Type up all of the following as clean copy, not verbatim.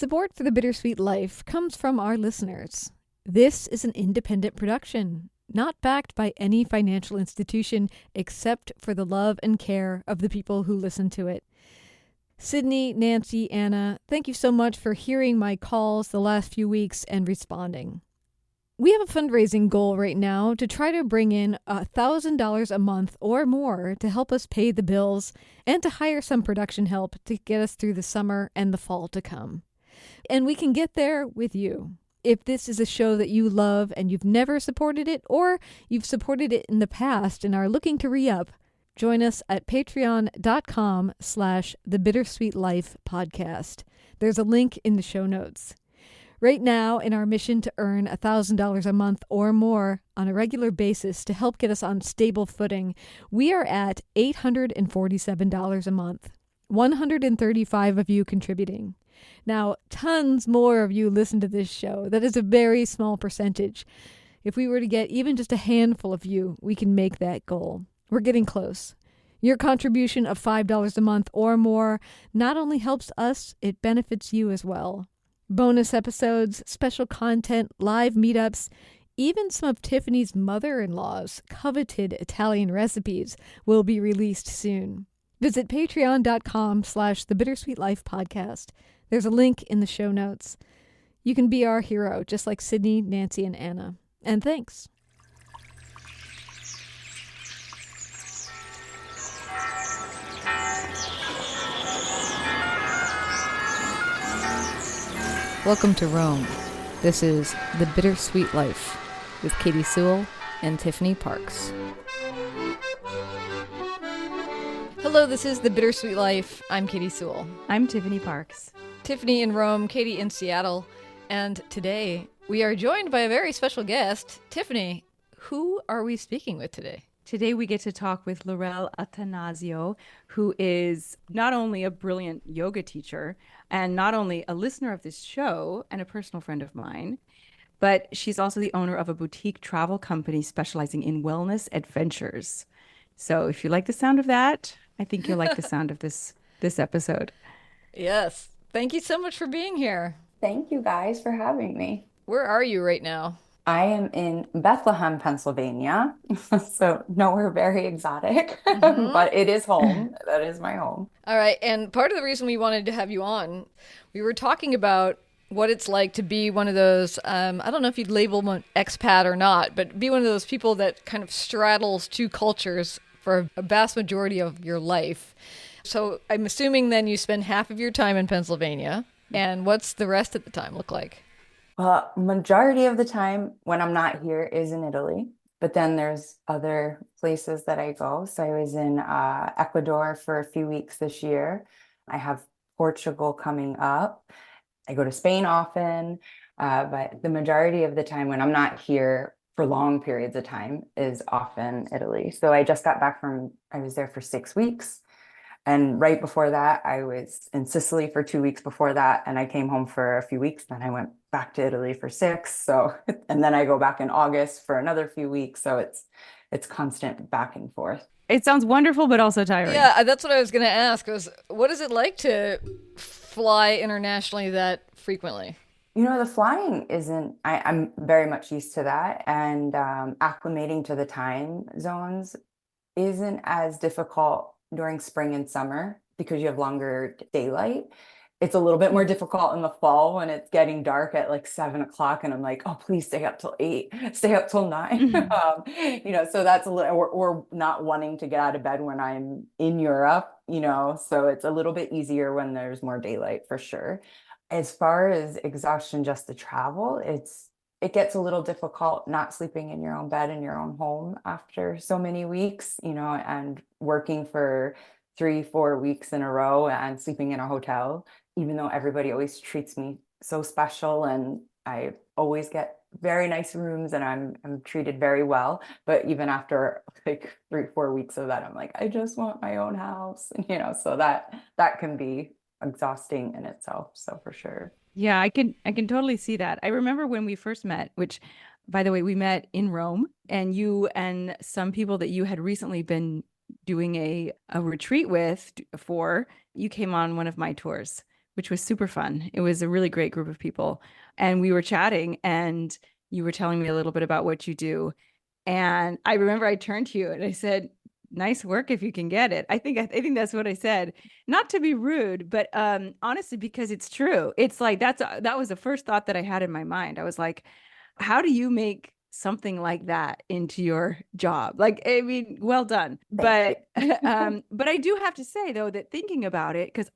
Support for the Bittersweet Life comes from our listeners. This is an independent production, not backed by any financial institution except for the love and care of the people who listen to it. Sydney, Nancy, Anna, thank you so much for hearing my calls the last few weeks and responding. We have a fundraising goal right now to try to bring in $1,000 a month or more to help us pay the bills and to hire some production help to get us through the summer and the fall to come. And we can get there with you. If this is a show that you love and you've never supported it, or you've supported it in the past and are looking to re-up, join us at patreon.com/thebittersweetlifepodcast. There's a link in the show notes. Right now, in our mission to earn $1,000 a month or more on a regular basis to help get us on stable footing, we are at $847 a month, 135 of you contributing. Now, tons more of you listen to this show. That is a very small percentage. If we were to get even just a handful of you, we can make that goal. We're getting close. Your contribution of $5 a month or more not only helps us, it benefits you as well. Bonus episodes, special content, live meetups, even some of Tiffany's mother-in-law's coveted Italian recipes will be released soon. Visit patreon.com/thebittersweetlifepodcast. There's a link in the show notes. You can be our hero, just like Sydney, Nancy, and Anna. And thanks. Welcome to Rome. This is The Bittersweet Life with Katie Sewell and Tiffany Parks. Hello, this is The Bittersweet Life. I'm Katie Sewell. I'm Tiffany Parks. Tiffany in Rome, Katie in Seattle. And today we are joined by a very special guest. Tiffany, who are we speaking with today? Today we get to talk with Laurel Attanasio, who is not only a brilliant yoga teacher and not only a listener of this show and a personal friend of mine, but she's also the owner of a boutique travel company specializing in wellness adventures. So if you like the sound of that, I think you'll like the sound of this episode. Yes. Thank you so much for being here. Thank you guys for having me. Where are you right now? I am in Bethlehem, Pennsylvania, so nowhere very exotic, but it is home. That is my home. All right. And part of the reason we wanted to have you on, we were talking about what it's like to be one of those, I don't know if you'd label them expat or not, but be one of those people that kind of straddles two cultures for a vast majority of your life. So I'm assuming then you spend half of your time in Pennsylvania. And what's the rest of the time look like? Well, majority of the time when I'm not here is in Italy, but then there's other places that I go. So I was in Ecuador for a few weeks this year. I have Portugal coming up. I go to Spain often, but the majority of the time when I'm not here for long periods of time is often Italy. So I just got back I was there for 6 weeks. And right before that, I was in Sicily for 2 weeks before that. And I came home for a few weeks. Then I went back to Italy for 6. So, and then I go back in August for another few weeks. So it's constant back and forth. It sounds wonderful, but also tiring. Yeah, that's what I was going to ask was, what is it like to fly internationally that frequently? You know, the flying I'm very much used to that. And acclimating to the time zones isn't as difficult during spring and summer because you have longer daylight. It's a little bit more difficult in the fall when it's getting dark at like 7 o'clock and I'm like, oh, please stay up till 8, stay up till 9. So that's a little, or not wanting to get out of bed when I'm in Europe, so it's a little bit easier when there's more daylight for sure. As far as exhaustion, just the travel, it gets a little difficult not sleeping in your own bed in your own home after so many weeks, and working for 3-4 weeks in a row and sleeping in a hotel, even though everybody always treats me so special and I always get very nice rooms and I'm treated very well. But even after like 3-4 weeks of that, I'm like, I just want my own house, so that can be exhausting in itself. So for sure. Yeah, I can totally see that. I remember when we first met, which, by the way, we met in Rome, and you and some people that you had recently been doing a retreat with you came on one of my tours, which was super fun. It was a really great group of people. And we were chatting, and you were telling me a little bit about what you do. And I remember I turned to you and I said, nice work if you can get it. I think that's what I said. Not to be rude, but honestly, because it's true. It's like that was the first thought that I had in my mind. I was like, how do you make something like that into your job? Like, I mean, well done. Thank But you. but I do have to say though that thinking about it, because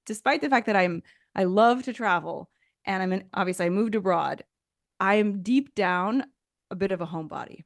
despite the fact that I love to travel, and obviously I moved abroad, I am deep down a bit of a homebody.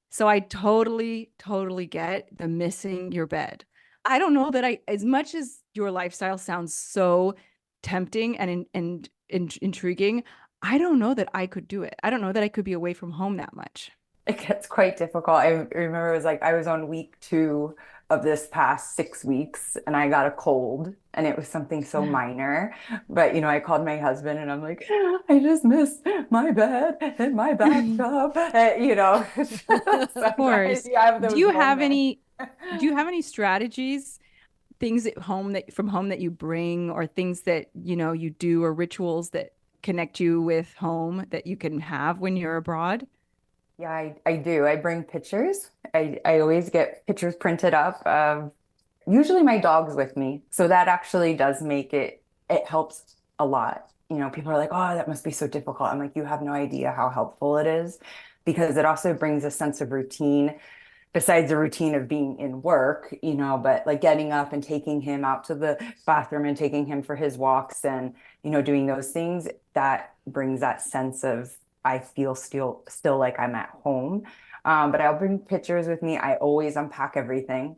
So I totally, totally get the missing your bed. I don't know that as much as your lifestyle sounds so tempting and intriguing, I don't know that I could do it. I don't know that I could be away from home that much. It gets quite difficult. I remember it was like I was on week 2 of this past 6 weeks and I got a cold and it was something so minor. But, I called my husband and I'm like, I just miss my bed and my bathtub. Of Sometimes course. you have Do those you have moments. any do you have any strategies, things at home that from home that you bring, or things that, you do, or rituals that connect you with home that you can have when you're abroad? Yeah, I do. I bring pictures. I always get pictures printed up of usually my dog's with me. So that actually does it helps a lot. People are like, oh, that must be so difficult. I'm like, you have no idea how helpful it is because it also brings a sense of routine besides the routine of being in work, but like getting up and taking him out to the bathroom and taking him for his walks and, doing those things that brings that sense of I feel still like I'm at home. But I'll bring pictures with me. I always unpack everything.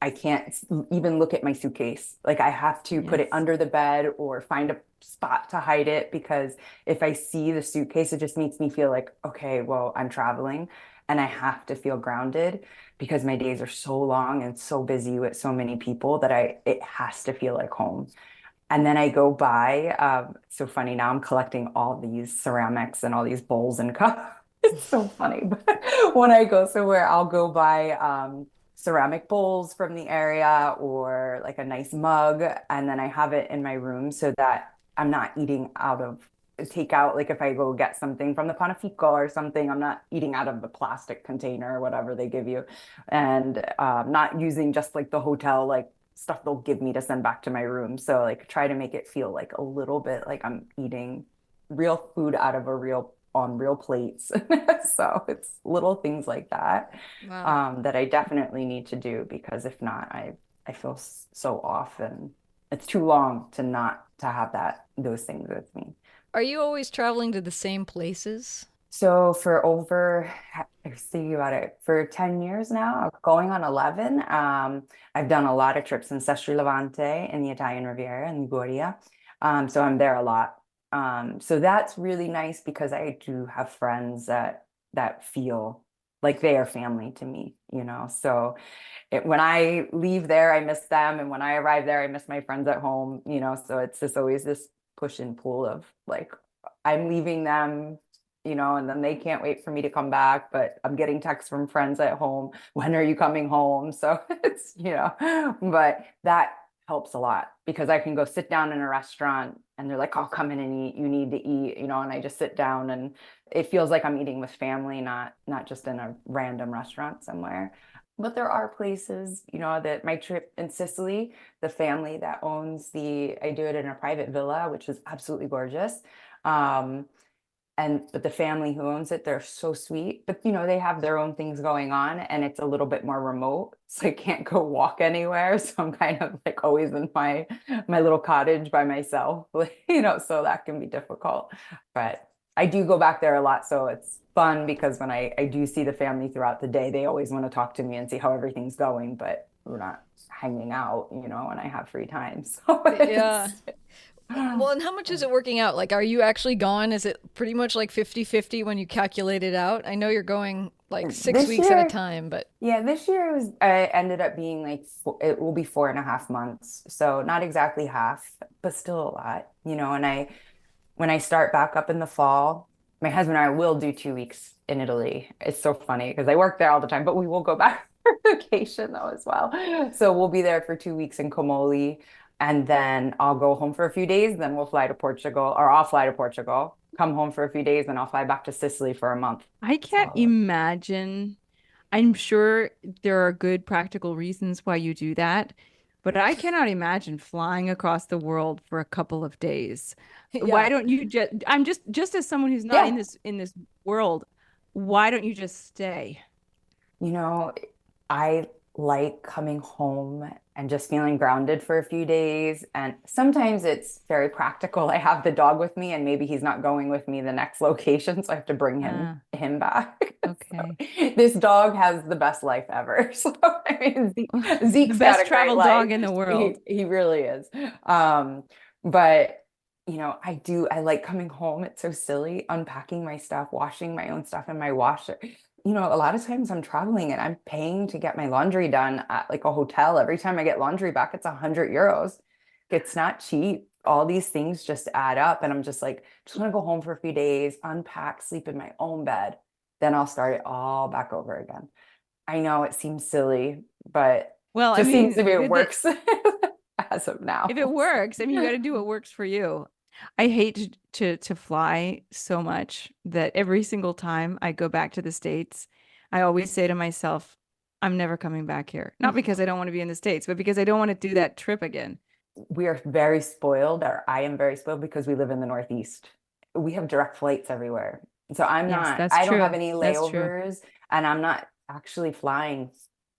I can't even look at my suitcase. Like I have to put it Yes. under the bed or find a spot to hide it because if I see the suitcase, it just makes me feel like, okay, well, I'm traveling and I have to feel grounded because my days are so long and so busy with so many people that it has to feel like home. And then I go by, so funny now I'm collecting all these ceramics and all these bowls and cups. It's so funny. But when I go somewhere, I'll go buy ceramic bowls from the area or like a nice mug. And then I have it in my room so that I'm not eating out of takeout. Like if I go get something from the Panafico or something, I'm not eating out of the plastic container or whatever they give you. And not using just like the hotel, like stuff they'll give me to send back to my room. So like try to make it feel like a little bit like I'm eating real food out of on real plates. So it's little things like that Wow. that I definitely need to do because if not, I feel so off and it's too long to not to have those things with me. Are you always traveling to the same places? So I was thinking about it, for 10 years now, going on 11, I've done a lot of trips in Sestri Levante in the Italian Riviera in Liguria. So I'm there a lot. So that's really nice because I do have friends that feel like they are family to me. So when I leave there, I miss them. And when I arrive there, I miss my friends at home. So it's just always this push and pull of like, I'm leaving them, and then they can't wait for me to come back, but I'm getting texts from friends at home. When are you coming home? So but that helps a lot because I can go sit down in a restaurant and they're like, oh, come in and eat. You need to eat, and I just sit down and it feels like I'm eating with family, not just in a random restaurant somewhere. But there are places, that my trip in Sicily, the family that I do it in a private villa, which is absolutely gorgeous. Um, but the family who owns it, they're so sweet. But they have their own things going on and it's a little bit more remote. So I can't go walk anywhere. So I'm kind of like always in my little cottage by myself, so that can be difficult. But I do go back there a lot. So it's fun because when I do see the family throughout the day, they always want to talk to me and see how everything's going, but we're not hanging out, when I have free time. So Yeah. it's Well, and how much is it working out? Like, are you actually gone? Is it pretty much like 50-50 when you calculate it out? I know you're going like six this weeks at a year. time, but Yeah, this year I ended up being like it will be 4.5 months. So not exactly half, but still a lot. And when I start back up in the fall, my husband and I will do 2 weeks in Italy. It's so funny because I work there all the time, but we will go back for vacation though as well. So we'll be there for 2 weeks in Comoli And then I'll go home for a few days, then we'll fly to Portugal, or I'll fly to Portugal, come home for a few days, and I'll fly back to Sicily for a month. I can't So imagine. I'm sure there are good practical reasons why you do that, but I cannot imagine flying across the world for a couple of days. Why Yeah. don't you just, I'm just as someone who's not yeah, in this world, why don't you just stay? you know, I like coming home and just feeling grounded for a few days. And sometimes it's very practical. I have the dog with me, and maybe he's not going with me the next location, so I have to bring him Ah, him back. okay. So, this dog has the best life ever. So I mean, The Zeke's got best a great travel life. dog in the He world. he really is. Um, but I like coming home. It's so silly, unpacking my stuff, washing my own stuff in my washer. A lot of times I'm traveling and I'm paying to get my laundry done at like a hotel. Every time I get laundry back, it's 100 euros. It's not cheap. All these things just add up. And I'm just like, just want to go home for a few days, unpack, sleep in my own bed. Then I'll start it all back over again. I know it seems silly, but Well, I just seems to mean, be it works as of if now. it works, I mean, you got to do what works for you. I hate to fly so much that every single time I go back to the States, I always say to myself, I'm never coming back here. Not because I don't want to be in the States, but because I don't want to do that trip again. We are very spoiled, or I am very spoiled because we live in the Northeast. We have direct flights everywhere. So Yes, that's I don't have true. any That's true. layovers, and I'm not actually flying.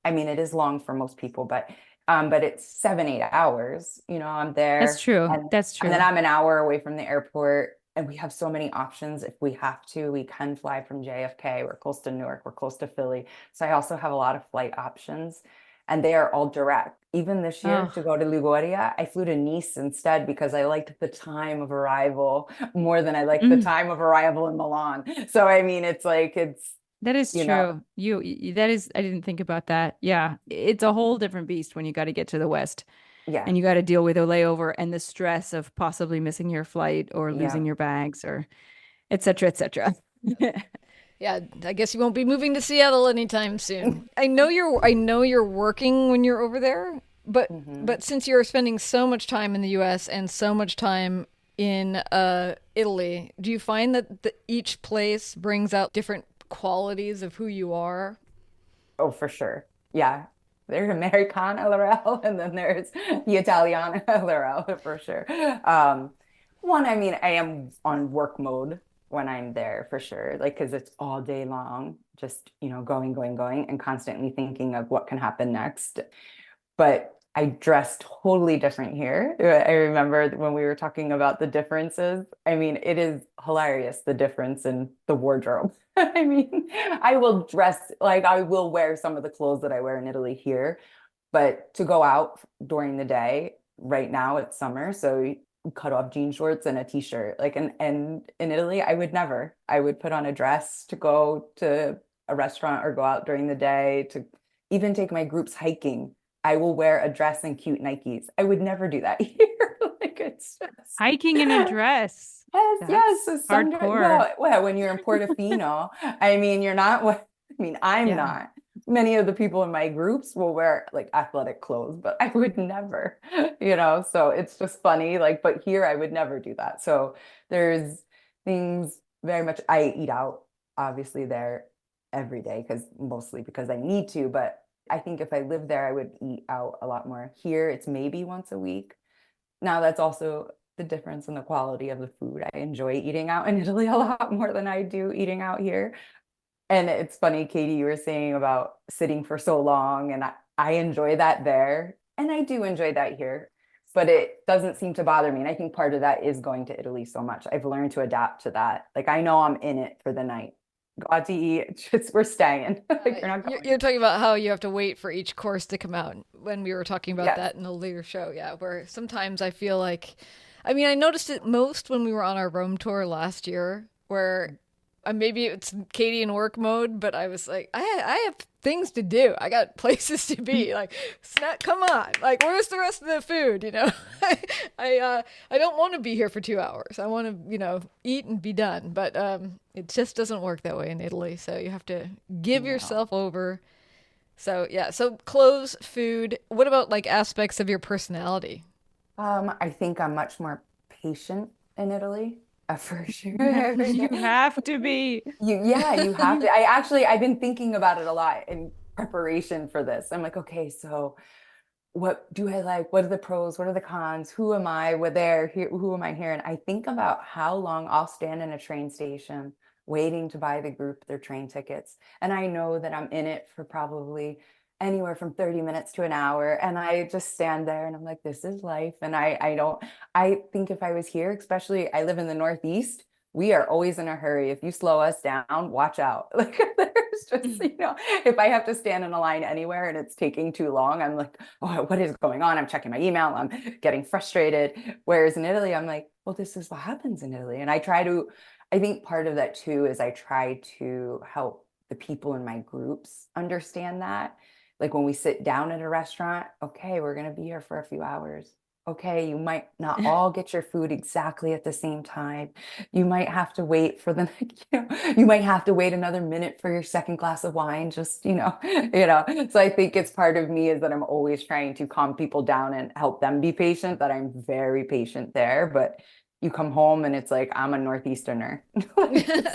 I mean, it is long for most people, but it's 7, 8 hours. I'm That's there, true. That's and then true. I'm an hour away from the airport, and we have so many options. If we have to, we can fly from JFK. We're close to Newark, we're close to Philly. So I also have a lot of flight options, and they are all direct. Even this year to Oh, go to Liguria, I flew to Nice instead because I liked the time of arrival more than I liked the mm, time of arrival in Milan. So I mean, it's like that is you know, true. That is, I didn't think about that. Yeah, it's a whole different beast when you got to get to the West yeah, and you got to deal with a layover and the stress of possibly missing your flight or yeah. losing your bags or et cetera, et cetera. Yeah, I guess you won't be moving to Seattle anytime soon. I know you're working when you're over there, but hmm but since you're spending so much time in the US and so much time in Italy, do you find that each place brings out different qualities of who you are? Oh, for sure. Yeah. There's Americana Laurel, and then there's the Italiana Laurel for sure. One, I mean, I am on work mode when I'm there for sure, like because it's all day long, just going, going, going, and constantly thinking of what can happen next. But I dress totally different here. I remember when we were talking about the differences. I mean, it is hilarious, the difference in the wardrobe. I mean, I will dress like I will wear some of the clothes that I wear in Italy here, but to go out during the day, right now it's summer, so you cut off jean shorts and a t-shirt. Like and in Italy, I would never. I would put on a dress to go to a restaurant or go out during the day to even take my groups hiking. I will wear a dress and cute Nikes. I would never do that here. Like it's just Hiking in a dress. yes, yes. That's So hardcore. well, when you're in Portofino, I mean, you're not what I mean, I'm Yeah. not. Many of the people in my groups will wear like athletic clothes, but I would never. So it's just funny. Like, but here I would never do that. So there's things very much I eat out, obviously, there every day because mostly because I need to, but I think if I lived there, I would eat out a lot more. Here, it's maybe once a week. Now, that's also the difference in the quality of the food. I enjoy eating out in Italy a lot more than I do eating out here. And it's funny, Katie, you were saying about sitting for so long, and I enjoy that there. And I do enjoy that here, but it doesn't seem to bother me. And I think part of that is going to Italy so much. I've learned to adapt to that. Like, I know I'm in it for the night. Go out to eat, just we're staying. Like, you're not You're going. talking about how you have to wait for each course to come out. When we were talking about Yes. that in a later show, yeah, where sometimes I feel like, I mean, I noticed it most when we were on our Rome tour last year, where maybe it's Katie in work mode, but I was like, I have things to do. I got places to be. Like, snack, come on. Like, where's the rest of the food? I don't want to be here for 2 hours. I want to, eat and be done. But it just doesn't work that way in Italy. So you have to give No. yourself over. So yeah. So clothes, food. What about like aspects of your personality? I think I'm much more patient in Italy, for sure. You have to be. Yeah, you have to. I've been thinking about it a lot in preparation for this. I'm like, okay, so what do I like? What are the pros? What are the cons? Who am I? Who am I here? And I think about how long I'll stand in a train station waiting to buy the group their train tickets. And I know that I'm in it for probably anywhere from 30 minutes to an hour. And I just stand there and I'm like, this is life. And I think if I was here, especially I live in the Northeast, we are always in a hurry. If you slow us down, watch out. Like there's just, if I have to stand in a line anywhere and it's taking too long, I'm like, oh, what is going on? I'm checking my email. I'm getting frustrated. Whereas in Italy, I'm like, well, this is what happens in Italy. And I think part of that too is I try to help the people in my groups understand that. Like when we sit down at a restaurant, okay, we're going to be here for a few hours. Okay, you might not all get your food exactly at the same time. You might have to wait for the, you might have to wait another minute for your second glass of wine, just, So I think it's part of me is that I'm always trying to calm people down and help them be patient, that I'm very patient there. But you come home and it's like, I'm a Northeasterner.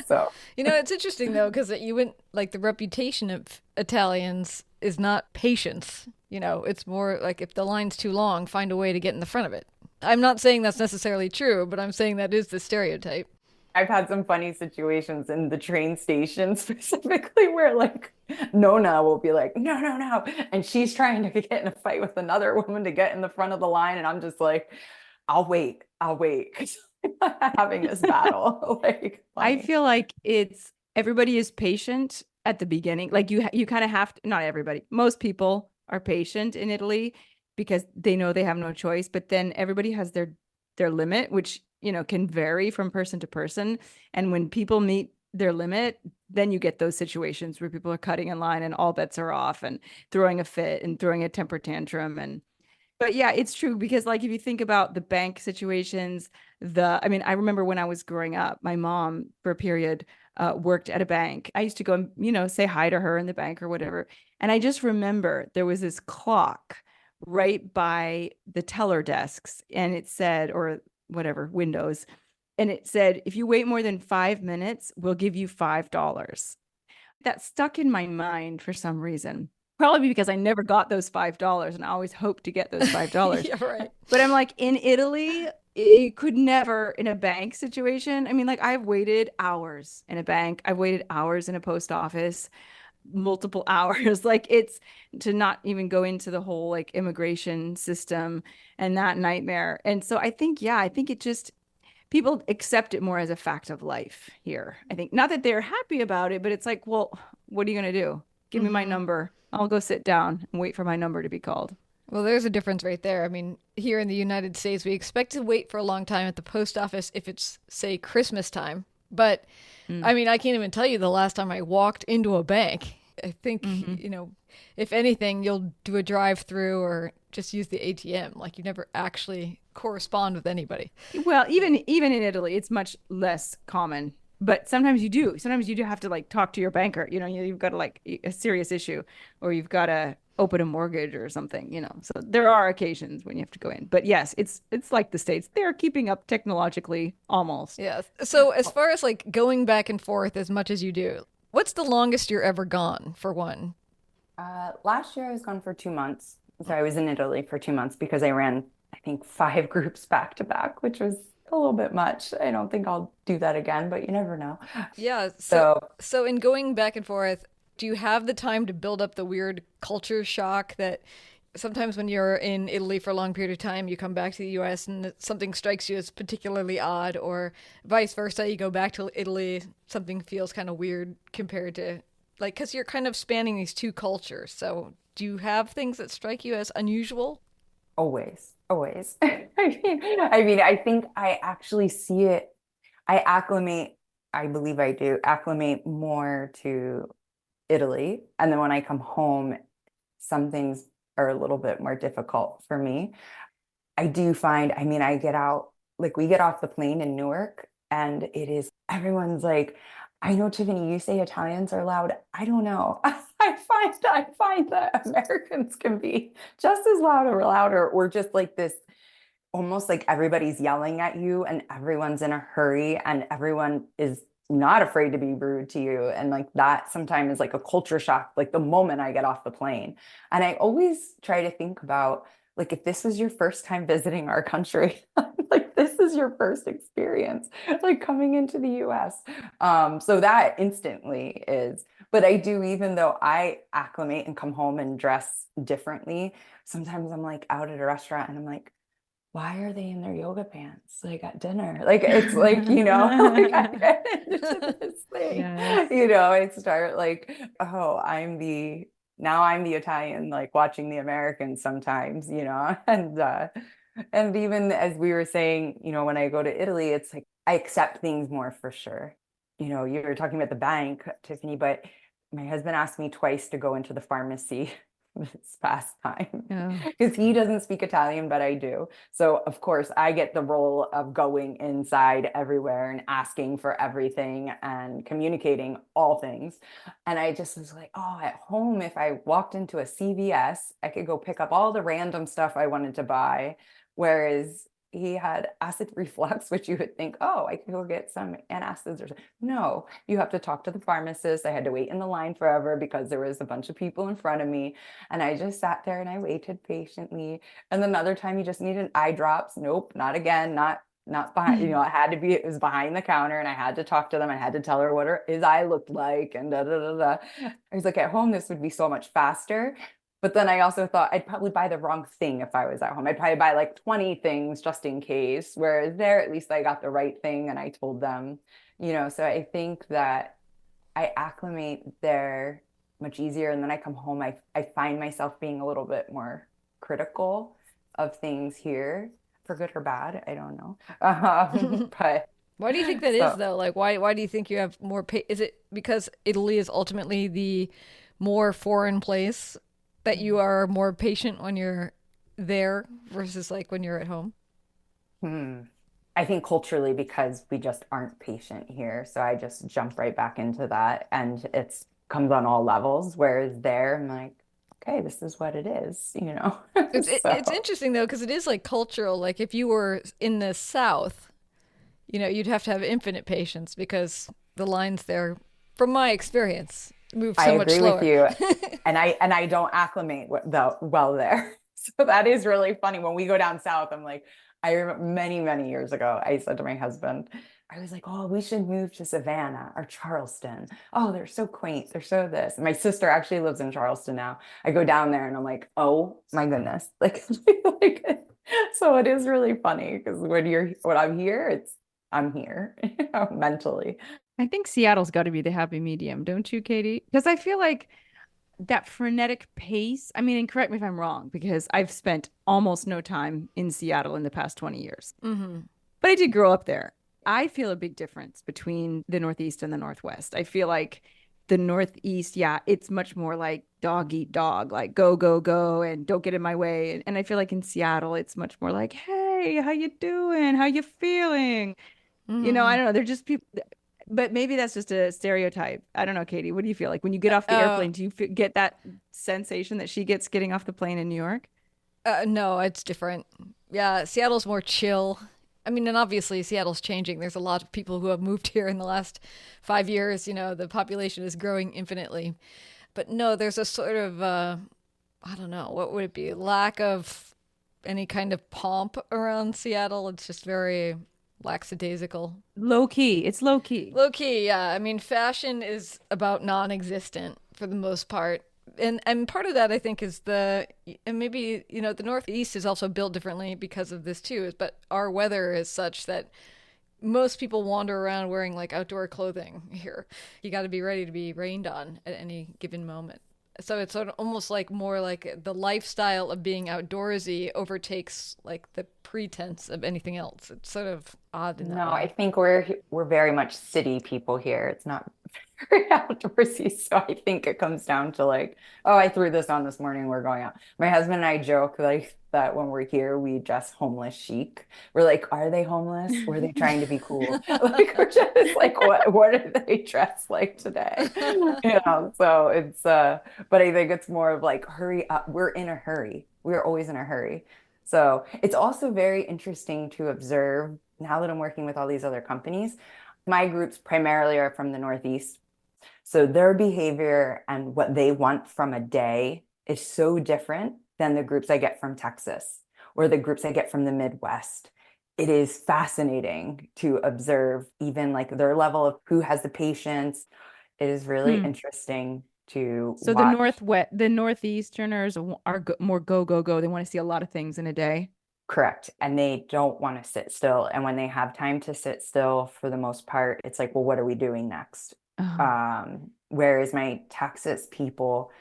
So It's interesting though, because you went like the reputation of Italians is not patience. It's more like if the line's too long, find a way to get in the front of it. I'm not saying that's necessarily true, but I'm saying that is the stereotype. I've had some funny situations in the train station specifically where like Nona will be like, no, no, no. And she's trying to get in a fight with another woman to get in the front of the line. And I'm just like, I'll wait. I'll wait. 'Cause I'm having this battle. Like I funny. feel like everybody is patient at the beginning. Like you kind of have to, not everybody, most people are patient in Italy because they know they have no choice, but then everybody has their limit, which, can vary from person to person. And when people meet their limit, then you get those situations where people are cutting in line and all bets are off and throwing a fit and throwing a temper tantrum. But yeah, it's true because like if you think about the bank situations, I remember when I was growing up, my mom for a period worked at a bank. I used to go and, say hi to her in the bank or whatever. And I just remember there was this clock right by the teller desks and it said, or whatever, windows, and it said, if you wait more than 5 minutes, we'll give you $5. That stuck in my mind for some reason. Probably because I never got those $5 and I always hoped to get those $5. Yeah, right. But I'm like, in Italy, it could never in a bank situation. I mean, like I've waited hours in a bank. I've waited hours in a post office, multiple hours. Like it's to not even go into the whole like immigration system and that nightmare. And so I think it just people accept it more as a fact of life here. I think not that they're happy about it, but it's like, well, what are you going to do? Give me my number. I'll go sit down and wait for my number to be called. Well, there's a difference right there. I mean, here in the United States, we expect to wait for a long time at the post office if it's, say, Christmas time. But I mean, I can't even tell you the last time I walked into a bank. I think, if anything, you'll do a drive through or just use the ATM. Like you never actually correspond with anybody. Well, even in Italy, it's much less common. But sometimes you do. Sometimes you do have to like talk to your banker. You've got to like a serious issue, or you've got to open a mortgage or something. So there are occasions when you have to go in. But yes, it's like the States. They're keeping up technologically almost. Yeah. So as far as like going back and forth as much as you do, what's the longest you're ever gone for one? Last year I was gone for 2 months. So I was in Italy for 2 months because I ran, I think, 5 groups back to back, which was a little bit much. I don't think I'll do that again, but you never know. Yeah. So So in going back and forth, do you have the time to build up the weird culture shock that sometimes when you're in Italy for a long period of time, you come back to the US and something strikes you as particularly odd, or vice versa, you go back to Italy, something feels kind of weird compared to, like, because you're kind of spanning these two cultures. So do you have things that strike you as unusual? always, always. I think I actually see it. I acclimate, I believe I do acclimate more to Italy. And then when I come home, some things are a little bit more difficult for me. I do find, I get out, like we get off the plane in Newark and everyone's like, I know, Tiffany, you say Italians are loud. I don't know. I find that Americans can be just as loud or louder, or just like this almost like everybody's yelling at you and everyone's in a hurry and everyone is not afraid to be rude to you. And like that sometimes is like a culture shock, like the moment I get off the plane. And I always try to think about like if this was your first time visiting our country, like this is your first experience, like coming into the US. So that instantly is, but I do, even though I acclimate and come home and dress differently, sometimes I'm like out at a restaurant and I'm like, why are they in their yoga pants like at dinner? Like it's like, like I get into this thing, Yes. I start like, oh, I'm the Italian, like watching the Americans sometimes, and even as we were saying, when I go to Italy, it's like I accept things more for sure. You were talking about the bank, Tiffany, but my husband asked me twice to go into the pharmacy this past time because he doesn't speak Italian, but I do. So of course I get the role of going inside everywhere and asking for everything and communicating all things. And I just was like, oh, at home, if I walked into a CVS, I could go pick up all the random stuff I wanted to buy. Whereas he had acid reflux, which you would think, oh, I could go get some antacids or something. No, you have to talk to the pharmacist. I had to wait in the line forever because there was a bunch of people in front of me. And I just sat there and I waited patiently. And then another time he just needed eye drops. Nope, not again, not behind, it was behind the counter and I had to talk to them. I had to tell her what his eye looked like and da da da da. I was like, at home, this would be so much faster. But then I also thought I'd probably buy the wrong thing if I was at home. I'd probably buy like 20 things just in case. Whereas there, at least I got the right thing and I told them, so I think that I acclimate there much easier. And then I come home, I find myself being a little bit more critical of things here, for good or bad. I don't know. But Why do you think that is, so though? Like, why do you think you have more is it because Italy is ultimately the more foreign place that you are more patient when you're there versus like when you're at home? hmm. I think culturally, because we just aren't patient here. So I just jump right back into that. And it's comes on all levels. Whereas there, I'm like, okay, this is what it is. It's So interesting though because it is like cultural. Like if you were in the South, you'd have to have infinite patience because the lines there, from my experience, move I so much agree with slower. you. And I don't acclimate well there. So that is really funny. When we go down south, I'm like, I remember many, many years ago, I said to my husband, I was like, oh, we should move to Savannah or Charleston. Oh, they're so quaint. They're so this. My sister actually lives in Charleston now. I go down there and I'm like, oh my goodness. Like, like so it is really funny because when I'm here, I'm here, mentally. I think Seattle's got to be the happy medium, don't you, Katie? Because I feel like that frenetic pace. I mean, and correct me if I'm wrong, because I've spent almost no time in Seattle in the past 20 years, Hmm. but I did grow up there. I feel a big difference between the Northeast and the Northwest. I feel like the Northeast, yeah, it's much more like dog eat dog, like go, go, go, and don't get in my way. And I feel like in Seattle, it's much more like, hey, how you doing? How you feeling? I Hmm. don't know. They're just people, but maybe that's just a stereotype. I don't know, Katie. What do you feel like when you get off the Uh, airplane? Do you get that sensation that she gets getting off the plane in New York? no, it's different. Yeah, Seattle's more chill. I mean, and obviously Seattle's changing. There's a lot of people who have moved here in the last 5 years. The population is growing infinitely. But no, there's a sort of, I don't know, what would it be? Lack of any kind of pomp around Seattle. It's just very lackadaisical. Low key. It's low key. Low key, yeah. I mean, fashion is about non-existent for the most part. And part of that I think is and maybe, the Northeast is also built differently because of this too, but our weather is such that most people wander around wearing like outdoor clothing here. You got to be ready to be rained on at any given moment. So it's sort of almost like more like the lifestyle of being outdoorsy overtakes like the pretense of anything else. It's sort of odd in that No, I way. think we're very much city people here. It's not very outdoorsy. So I think it comes down to like, oh, I threw this on this morning. We're going out. My husband and I joke like that when we're here, we dress homeless chic. We're like, are they homeless? Or are they trying to be cool? Like we're just like, what are they dressed like today? So it's but I think it's more of like hurry up. We're in a hurry. We're always in a hurry. So it's also very interesting to observe now that I'm working with all these other companies. My groups primarily are from the Northeast. So their behavior and what they want from a day is so different than the groups I get from Texas or the groups I get from the Midwest. It is fascinating to observe even like their level of who has the patience. It is really interesting to So watch. the Northeasterners are more go, go, go. They want to see a lot of things in a day. Correct. And they don't want to sit still. And when they have time to sit still, for the most part, it's like, well, what are we doing next? Whereas my Texas people,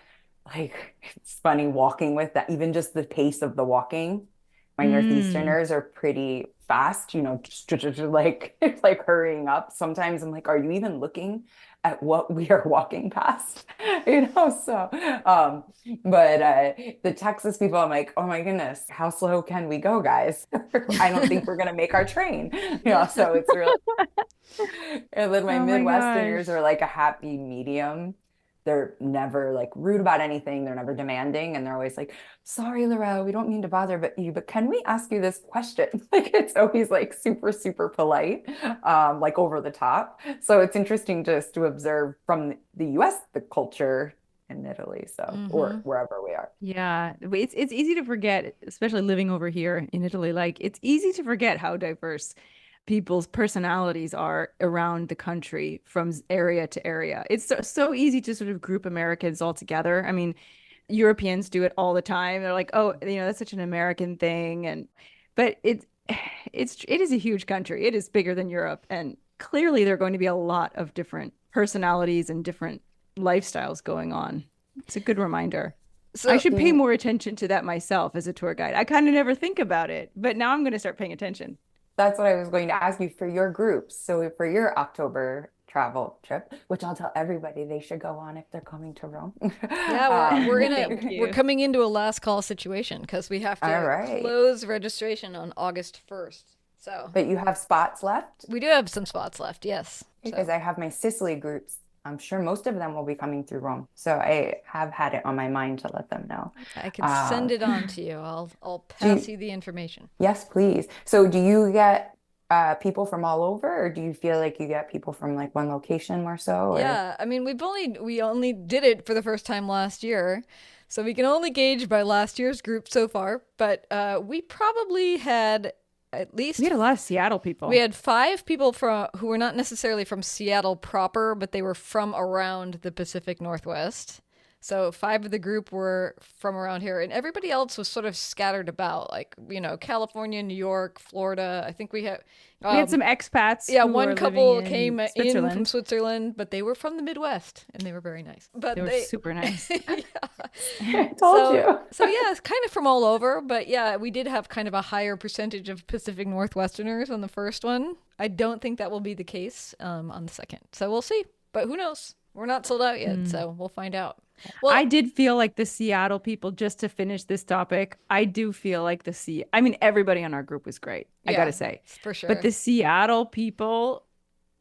like, it's funny walking with that, even just the pace of the walking. My Northeasterners are pretty fast, just like it's like hurrying up. Sometimes I'm like, are you even looking at what we are walking past? So but the Texas people, I'm like, oh my goodness, how slow can we go, guys? I don't think we're gonna make our train. So it's really and then my Oh my Midwesterners gosh. are like a happy medium. They're never like rude about anything. They're never demanding. And they're always like, sorry, Laurel, we don't mean to bother but can we ask you this question? Like it's always like super, super polite, like over the top. So it's interesting just to observe from the US, the culture in Italy. So, or wherever we are. Yeah, it's easy to forget, especially living over here in Italy. Like it's easy to forget how diverse people's personalities are around the country from area to area. It's so easy to sort of group Americans all together. I mean, Europeans do it all the time. They're like, oh, that's such an American thing, but it is a huge country. It is bigger than Europe, and clearly there are going to be a lot of different personalities and different lifestyles going on. It's a good reminder. So I should pay more attention to that myself as a tour guide. I kind of never think about it, but now I'm going to start paying attention. That's what I was going to ask you for your groups. So for your October travel trip, which I'll tell everybody they should go on if they're coming to Rome. yeah, Thank we're you. coming into a last call situation because we have All to right. close registration on August 1st. So But you have spots left? we do have some spots left, yes. Because So I have my Sicily groups. I'm sure most of them will be coming through Rome. So I have had it on my mind to let them know. I can send it on to you. I'll Do pass you, you the information. yes, please. So do you get people from all over, or do you feel like you get people from like one location more so, or? Yeah, I mean we only did it for the first time last year, so we can only gauge by last year's group so far. But we probably had at We least had a lot of Seattle people. we had 5 people who were not necessarily from Seattle proper, but they were from around the Pacific Northwest. So 5 of the group were from around here, and everybody else was sort of scattered about, like California, New York, Florida. I think We had some expats yeah, who one were couple living came in in from Switzerland. Switzerland, but they were from the Midwest, and they were very nice. But They were super nice. yeah. I told you. So yeah, it's kind of from all over, but yeah, we did have kind of a higher percentage of Pacific Northwesterners on the first one. I don't think that will be the case on the second, so we'll see. But who knows? We're not sold out yet, so we'll find out. Well, I did feel like the Seattle people, just to finish this topic, I do feel like I mean, everybody on our group was great, I yeah, gotta say. for sure. But the Seattle people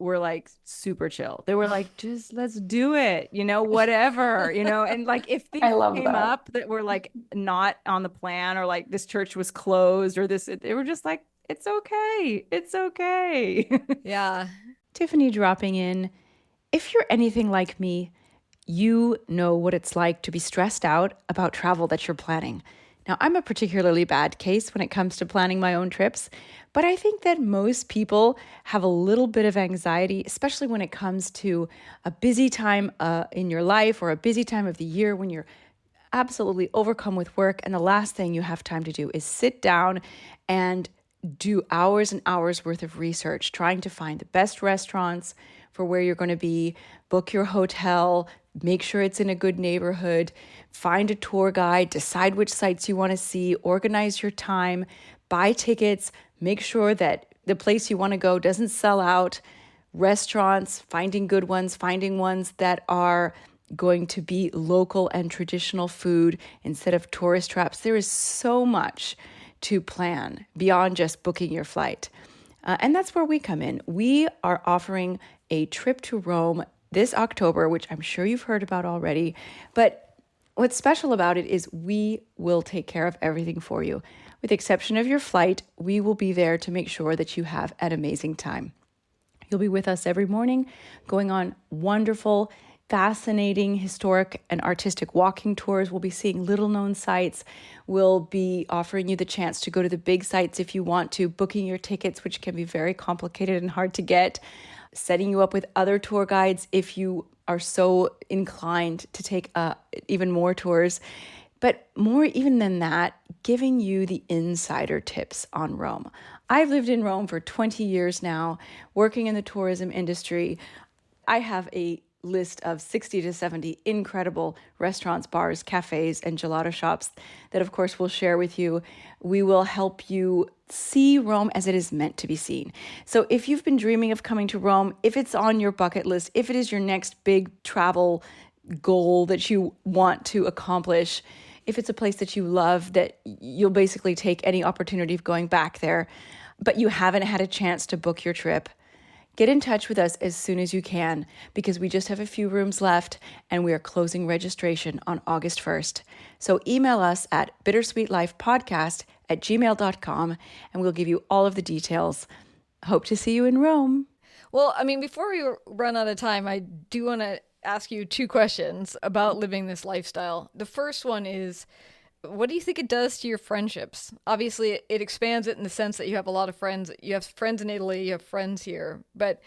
were like super chill. They were like, just let's do it, whatever, and like if things I love came that. up that were like not on the plan or like this church was closed or they were just like, it's okay. It's okay. yeah, Tiffany dropping in. If you're anything like me, you know what it's like to be stressed out about travel that you're planning. Now, I'm a particularly bad case when it comes to planning my own trips, but I think that most people have a little bit of anxiety, especially when it comes to a busy time in your life or a busy time of the year when you're absolutely overcome with work. And the last thing you have time to do is sit down and do hours and hours worth of research, trying to find the best restaurants for where you're going to be, book your hotel, make sure it's in a good neighborhood, find a tour guide, decide which sites you want to see, organize your time, buy tickets, make sure that the place you want to go doesn't sell out, restaurants, finding good ones, finding ones that are going to be local and traditional food instead of tourist traps. There is so much to plan beyond just booking your flight. And that's where we come in. We are offering a trip to Rome this October, which I'm sure you've heard about already. But what's special about it is we will take care of everything for you. With the exception of your flight, we will be there to make sure that you have an amazing time. You'll be with us every morning, going on wonderful, fascinating, historic, and artistic walking tours. We'll be seeing little-known sites. We'll be offering you the chance to go to the big sites if you want to, booking your tickets, which can be very complicated and hard to get, setting you up with other tour guides if you are so inclined to take even more tours. But more even than that, giving you the insider tips on Rome. I've lived in Rome for 20 years now, working in the tourism industry. I have a list of 60 to 70 incredible restaurants, bars, cafes, and gelato shops that, of course, we'll share with you. We will help you see Rome as it is meant to be seen. So if you've been dreaming of coming to Rome, if it's on your bucket list, if it is your next big travel goal that you want to accomplish, if it's a place that you love, that you'll basically take any opportunity of going back there, but you haven't had a chance to book your trip, get in touch with us as soon as you can, because we just have a few rooms left and we are closing registration on August 1st. So email us at bittersweetlifepodcast@gmail.com and we'll give you all of the details. Hope to see you in Rome. Well, I mean, before we run out of time, I do want to ask you two questions about living this lifestyle. The first one is, what do you think it does to your friendships? Obviously, it expands it in the sense that you have a lot of friends. You have friends in Italy, you have friends here. But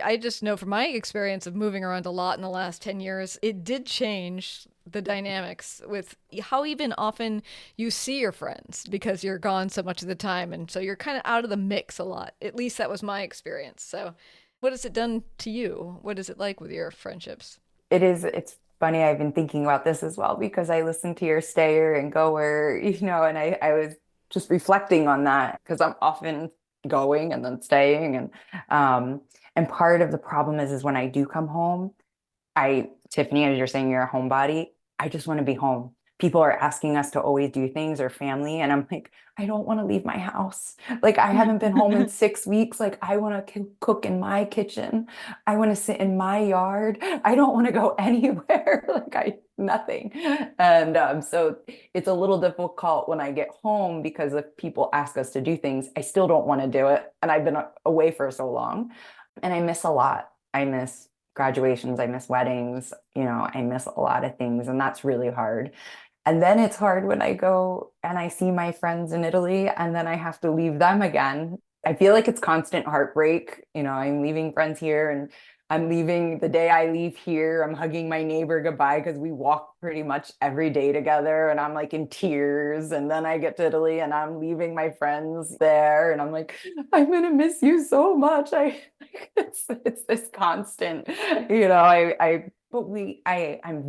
I just know from my experience of moving around a lot in the last 10 years, it did change the dynamics with how even often you see your friends because you're gone so much of the time. And so you're kind of out of the mix a lot. At least that was my experience. So what has it done to you? What is it like with your friendships? It's funny. I've been thinking about this as well because I listened to your stayer and goer, and I was just reflecting on that because I'm often going and then staying. And part of the problem is when I do come home, Tiffany, as you're saying, you're a homebody. I just want to be home. People are asking us to always do things or family. And I'm like, I don't want to leave my house. Like, I haven't been home in 6 weeks. Like, I want to cook in my kitchen. I want to sit in my yard. I don't want to go anywhere. Nothing. And so it's a little difficult when I get home because if people ask us to do things, I still don't want to do it. And I've been away for so long. And I miss a lot. I miss graduations. I miss weddings. I miss a lot of things. And that's really hard. And then it's hard when I go and I see my friends in Italy and then I have to leave them again. I feel like it's constant heartbreak. I'm leaving friends here and I'm leaving the day I leave here. I'm hugging my neighbor goodbye because we walk pretty much every day together and I'm like in tears. And then I get to Italy and I'm leaving my friends there and I'm like, I'm going to miss you so much. It's this constant, I'm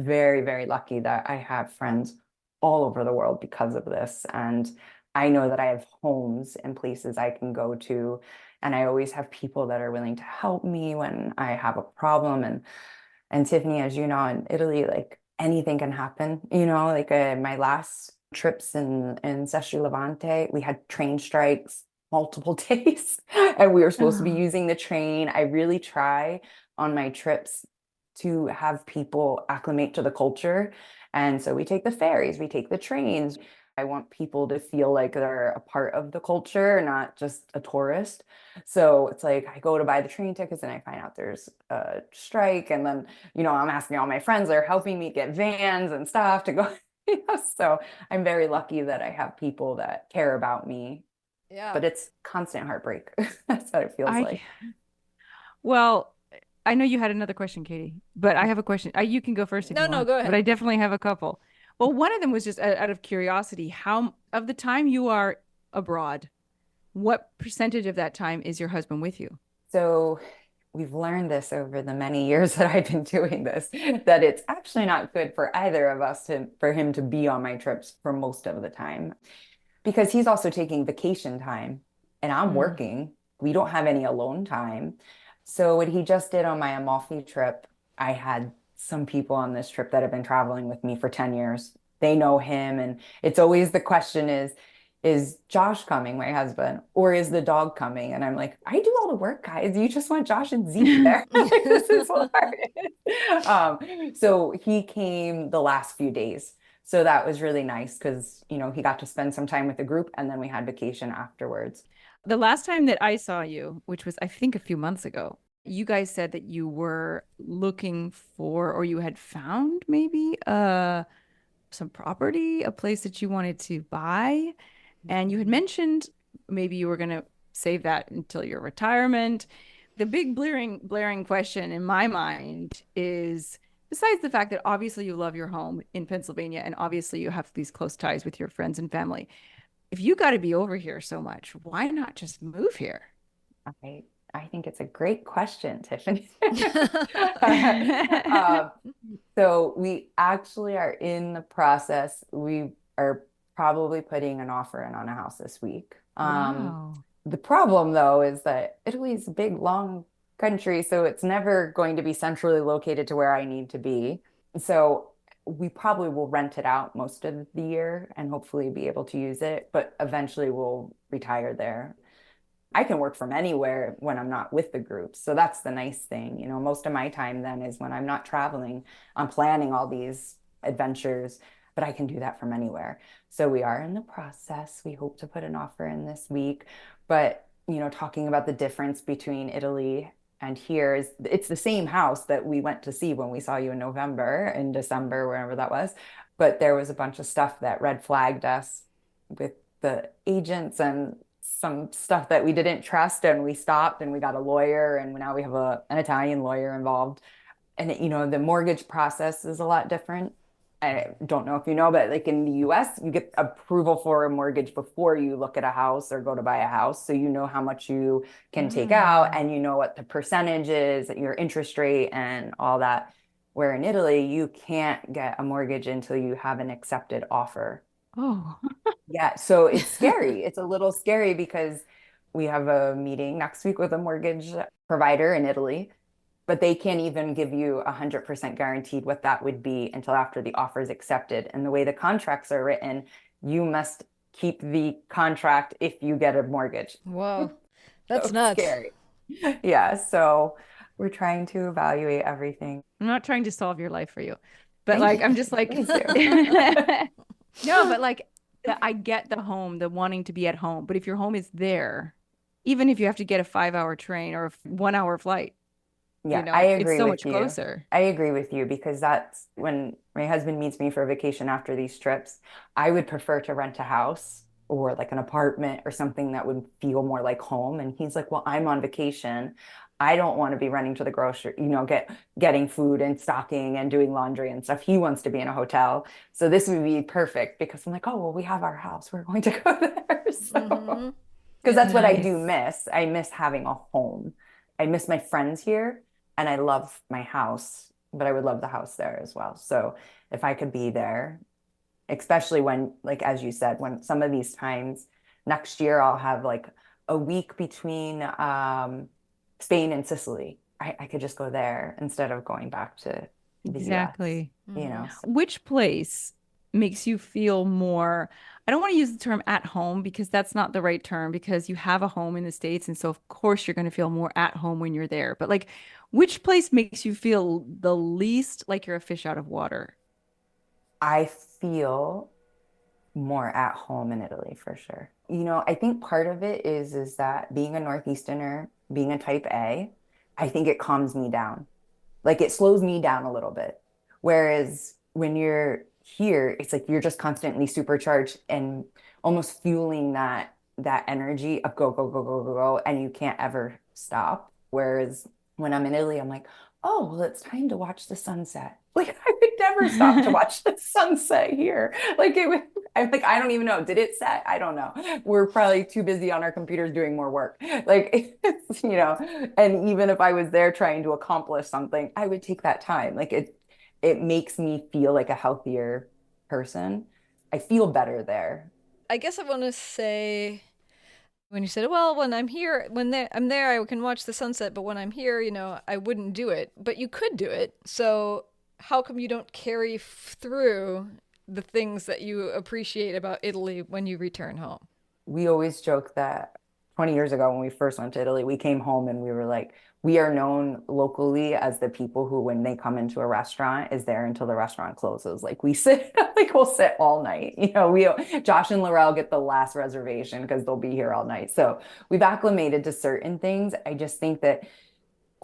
very, very lucky that I have friends all over the world because of this. And I know that I have homes and places I can go to. And I always have people that are willing to help me when I have a problem. And Tiffany, as you know, in Italy, like anything can happen. My last trips in Sestri Levante, we had train strikes multiple days and we were supposed to be using the train. I really try on my trips to have people acclimate to the culture. And so we take the ferries, we take the trains. I want people to feel like they're a part of the culture, not just a tourist. So it's like I go to buy the train tickets and I find out there's a strike. And then, I'm asking all my friends, they're helping me get vans and stuff to go. So I'm very lucky that I have people that care about me. Yeah. But it's constant heartbreak. That's what it feels like. Well, I know you had another question, Katie, but I have a question. You can go first if you want. No, go ahead. But I definitely have a couple. Well, one of them was just out of curiosity, how of the time you are abroad, what percentage of that time is your husband with you? So we've learned this over the many years that I've been doing this, that it's actually not good for either of us for him to be on my trips for most of the time, because he's also taking vacation time and I'm working. We don't have any alone time. So what he just did on my Amalfi trip, I had some people on this trip that have been traveling with me for 10 years. They know him. And it's always the question is Josh coming, my husband, or is the dog coming? And I'm like, I do all the work, guys. You just want Josh and Zeke there. This is hard. So he came the last few days. So that was really nice because, he got to spend some time with the group and then we had vacation afterwards. The last time that I saw you, which was I think a few months ago, you guys said that you were looking for, or you had found maybe some property, a place that you wanted to buy. And you had mentioned maybe you were going to save that until your retirement. The big blaring question in my mind is, besides the fact that obviously you love your home in Pennsylvania and obviously you have these close ties with your friends and family, if you got to be over here so much, why not just move here? I think it's a great question, Tiffany. Um, so we actually are in the process. We are probably putting an offer in on a house this week. Wow. The problem, though, is that Italy's a big, long country, so it's never going to be centrally located to where I need to be. So we probably will rent it out most of the year and hopefully be able to use it, but eventually we'll retire there. I can work from anywhere when I'm not with the group. So that's the nice thing. Most of my time then is when I'm not traveling. I'm planning all these adventures, but I can do that from anywhere. So we are in the process. We hope to put an offer in this week. But, talking about the difference between Italy and here is it's the same house that we went to see when we saw you in November, in December, wherever that was. But there was a bunch of stuff that red flagged us with the agents and some stuff that we didn't trust, and we stopped and we got a lawyer, and now we have an Italian lawyer involved. And the mortgage process is a lot different. I don't know if you know, but like in the US, you get approval for a mortgage before you look at a house or go to buy a house. So you know how much you can take out and you know what the percentage is, your interest rate and all that. Where in Italy, you can't get a mortgage until you have an accepted offer. Oh, Yeah, so it's scary. It's a little scary because we have a meeting next week with a mortgage provider in Italy, but they can't even give you 100% guaranteed what that would be until after the offer is accepted. And the way the contracts are written, you must keep the contract if you get a mortgage. Whoa, that's So nuts. scary. Yeah, so we're trying to evaluate everything. I'm not trying to solve your life for you, but Thank I'm you. just like, Please do. no, but I get the home, the wanting to be at home. But if your home is there, even if you have to get a 5-hour train or a 1-hour flight, Yeah, I it's agree so with much you. closer. I agree with you because that's when my husband meets me for a vacation after these trips. I would prefer to rent a house or like an apartment or something that would feel more like home. And he's like, "Well, I'm on vacation. I don't want to be running to the grocery, getting food and stocking and doing laundry and stuff. He wants to be in a hotel. So this would be perfect because I'm like, oh, well, we have our house. We're going to go there." So, because that's what I do Nice. miss. I miss having a home. I miss my friends here and I love my house, but I would love the house there as well. So if I could be there, especially when, like, as you said, when some of these times next year, I'll have like a week between Spain and Sicily. I could just go there instead of going back to the US, Exactly. So Which place makes you feel more, I don't want to use the term at home because that's not the right term because you have a home in the States. And so, of course, you're going to feel more at home when you're there. But which place makes you feel the least like you're a fish out of water? I feel more at home in Italy for sure. I think part of it is that being a Northeasterner, being a type A, I think it calms me down. Like it slows me down a little bit. Whereas when you're here, it's like you're just constantly supercharged and almost fueling that energy of go, go, go, go, go, go, and you can't ever stop. Whereas when I'm in Italy, I'm like, oh, well, it's time to watch the sunset. Like I would never stop to watch the sunset here. Like it would, I'm like, I don't even know. Did it set? I don't know. We're probably too busy on our computers doing more work. Like and even if I was there trying to accomplish something, I would take that time. Like it makes me feel like a healthier person. I feel better there. I guess I want to say when you said, well, when I'm here, I'm there, I can watch the sunset, but when I'm here, I wouldn't do it. But you could do it. So how come you don't carry through the things that you appreciate about Italy when you return home? We always joke that 20 years ago when we first went to Italy, we came home and we were like, we are known locally as the people who, when they come into a restaurant, is there until the restaurant closes. Like we sit, like we'll sit all night. Josh and Laurel get the last reservation because they'll be here all night. So we've acclimated to certain things. I just think that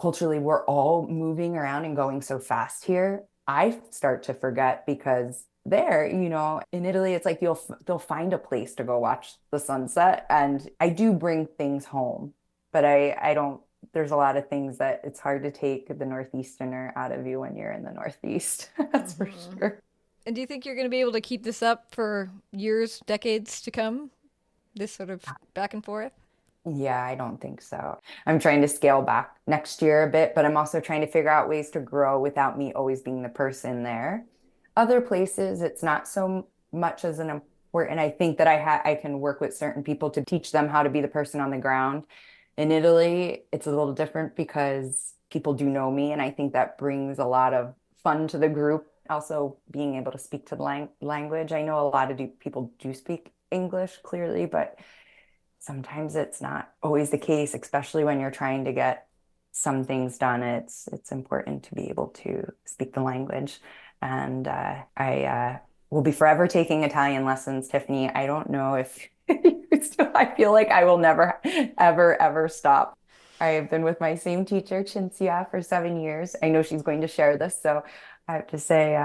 culturally we're all moving around and going so fast here. I start to forget because there, in Italy, it's like they'll find a place to go watch the sunset. And I do bring things home, but I don't, there's a lot of things that it's hard to take the Northeasterner out of you when you're in the Northeast. That's for sure. And do you think you're going to be able to keep this up for years, decades to come? This sort of back and forth? Yeah, I don't think so. I'm trying to scale back next year a bit, but I'm also trying to figure out ways to grow without me always being the person there. Other places, it's not so much as an important. I think that I can work with certain people to teach them how to be the person on the ground. In Italy, it's a little different because people do know me, and I think that brings a lot of fun to the group. Also, being able to speak to the language. I know a lot of people do speak English clearly, but sometimes it's not always the case, especially when you're trying to get some things done. It's important to be able to speak the language. And I will be forever taking Italian lessons, Tiffany. I don't know if I feel like I will never, ever, ever stop. I have been with my same teacher, Cinzia, for 7 years. I know she's going to share this, so I have to say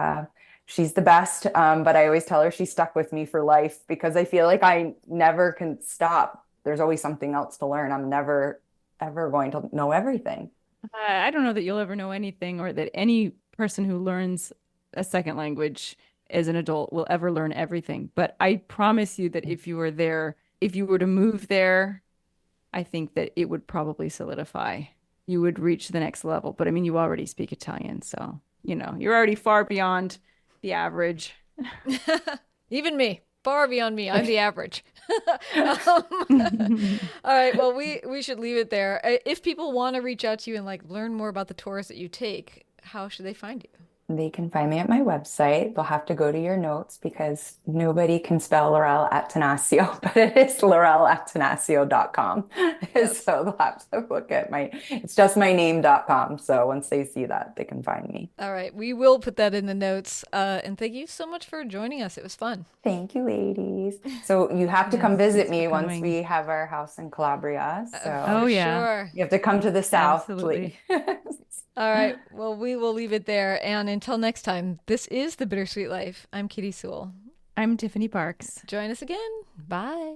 she's the best. But I always tell her she's stuck with me for life because I feel like I never can stop. There's always something else to learn. I'm never, ever going to know everything. I don't know that you'll ever know anything, or that any person who learns a second language as an adult will ever learn everything. But I promise you that if you were to move there, I think that it would probably solidify. You would reach the next level. But I mean, you already speak Italian, so, you're already far beyond the average. Even me, far beyond me. I'm the average. All right. Well, we should leave it there. If people want to reach out to you and learn more about the tours that you take, how should they find you? They can find me at my website. They'll have to go to your notes because nobody can spell Laurel Attanasio, but it is laurelattanasio.com. Yes. So they'll have to look at it's just my name.com. So once they see that, they can find me. All right. We will put that in the notes. And thank you so much for joining us. It was fun. Thank you, ladies. So you have to come visit me once we have our house in Calabria. So yeah. Sure. You have to come to the south, Absolutely. please. All right. Well, we will leave it there. And until next time, this is The Bittersweet Life. I'm Kitty Sewell. I'm Tiffany Parks. Join us again. Bye.